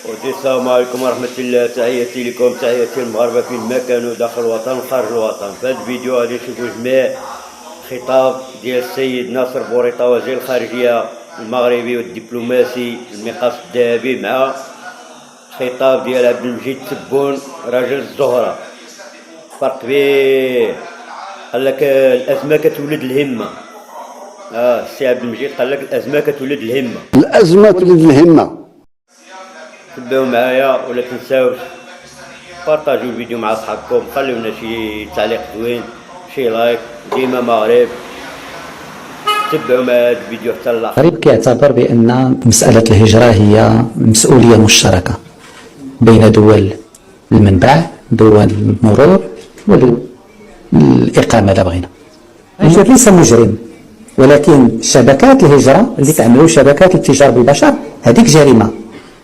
السلام عليكم ورحمة الله. تحياتي لكم، تحياتي المغاربة فين ما كانوا داخل الوطن وخارج الوطن. في هذا الفيديو غادي نشوفوا جميع خطاب ديال السيد ناصر بوريطة وزير الخارجية المغربي والدبلوماسي المقاس الذهبي مع خطاب ديال عبد المجيد تبون راجل الزهرة. فرق كبير. قال لك الأزمة كتولد الهمة. السي عبد المجيد قال لك الأزمة كتولد الهمة. الأزمة تولد الهمة. تبعوا معايا ولا تنساوش بارطاجيو الفيديو مع صحابكم، خليونا شي تعليق زوين، شي لايك. ديما مغرب. تبعوا مع هذا الفيديو حتى الاخر. المغرب كيعتبر بأن مسألة الهجرة هي مسؤولية مشتركة بين دول المنبع، دول المرور والإقامة إذا بغينا. المهاجر ليس مجرم، ولكن شبكات الهجرة اللي تعملوا شبكات التجار بالبشر هذيك جريمة.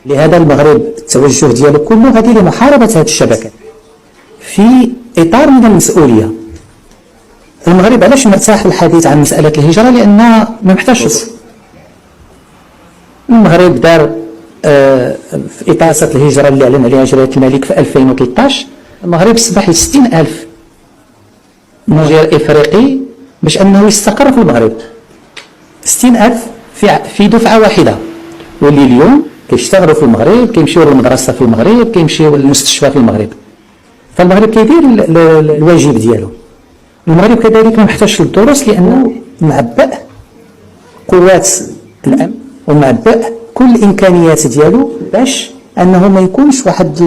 لهذا المغرب التوجه ديالو كله غادي لمحاربة هذه الشبكات في إطار من المسؤولية. المغرب علاش مرتاح الحديث عن مسألة الهجرة؟ لأن ما محتاجش. المغرب دار في إطار الهجرة اللي أعلن عليها جلالة الملك في 2013، المغرب سمح ل 60,000 مهاجر إفريقي باش أنه يستقر في المغرب. 60,000 في دفعة واحدة، واللي اليوم كيشتغلوا في المغرب، كيمشيو للمدرسة في المغرب، كيمشيو للمستشفى في المغرب. فالمغرب كيدير الواجب ديالو. المغرب كذلك ما محتاجش للدروس لأنه معبأ قوات الأمن ومعبأ كل الإمكانيات ديالو باش أنه ما يكونش واحد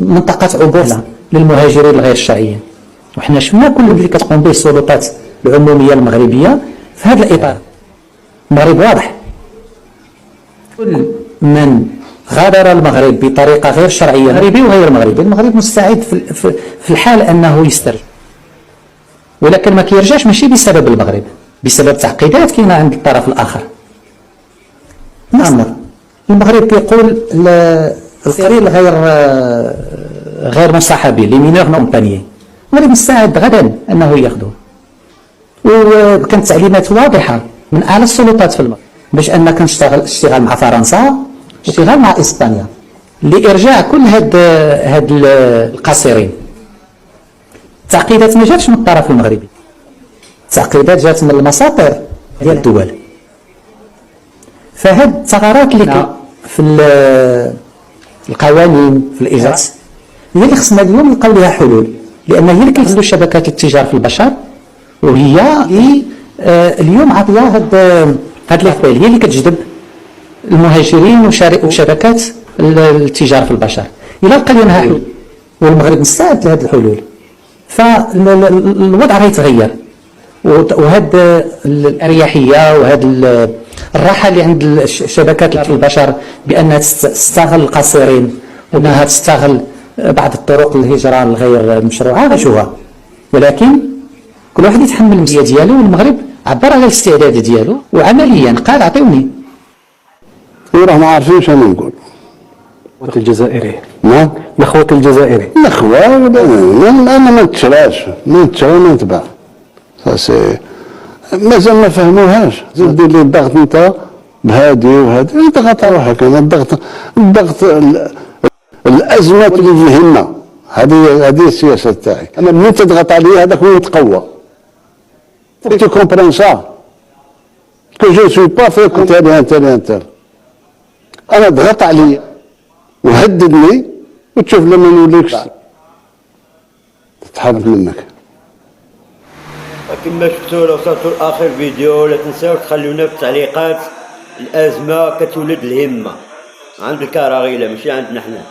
منطقة عبور للمهاجرين الغير الشرعيين. وحنا شفنا كل اللي كتقوم به السلطات العمومية المغربية في هذا الإطار. المغرب واضح، كل من غادر المغرب بطريقة غير شرعية، مغربي وغير مغربي، المغرب مستعد في الحال أنه يسترجع، ولكن ما كيرجعش ماشي بسبب المغرب، بسبب تعقيدات كاينه عند الطرف الاخر. نعم، المغرب كيقول الصغير غير مصاحبي لي مينور نون بانيي، المغرب مستعد غدا انه ياخذه. وكانت تعليمات واضحه من اعلى السلطات في المغرب باش انك اشتغل مع فرنسا، اشتغال مع اسبانيا لارجاع كل هاد القاصرين. التعقيدات ما جاتش من الطرف المغربي، التعقيدات جات من المساطر ديال الدول. فهاد الثغرات اللي في القوانين في الاجراءات هي اللي خصنا اليوم نلقاو لها حلول، لان هي اللي كيخلو شبكات التجار في البشر، وهي اللي اليوم عطيه هاد الفعل، هي اللي كتجذب المهاجرين وشبكات التجار في البشر. الى لقى لها حلول والمغرب مستعد لهاد الحلول، فالوضع غيتغير. وهاد الاريحيه وهاد الراحه اللي عند شبكات البشر بانها تستغل القاصرين وانها تستغل بعض الطرق الهجره الغير مشروعه غنشوفها، ولكن كل واحد يتحمل المسؤوليه ديالو. والمغرب عبر على الاستعداد ديالو وعمليا قال عطيوني. وراه ما عارفين شنو نقول. الأخوة الجزائري. نعم. الأخوة الجزائري. الأخوة أنا ما نتشراش، ما نتشرا ما نتباع. مازال ما فهموهاش. دير لي الضغط أنت بهادي وهادي، اضغط روحك. أنا الضغط الأزمة تولد الهمة. هذه السياسة تاعي. أنا ملي تضغط عليا هذاك هو يتقوى. Tu comprends ça que je ne suis pas fait comme tel. أنا ضغط عليا وهددني وتشوف لما نوليكش تتحرك منك. كما شفتوا لو وصلتوا لاخر فيديو لا تنساو تخلونا في التعليقات. الازمه كتولد الهمه عند الكراغيله ماشي عندنا حنا.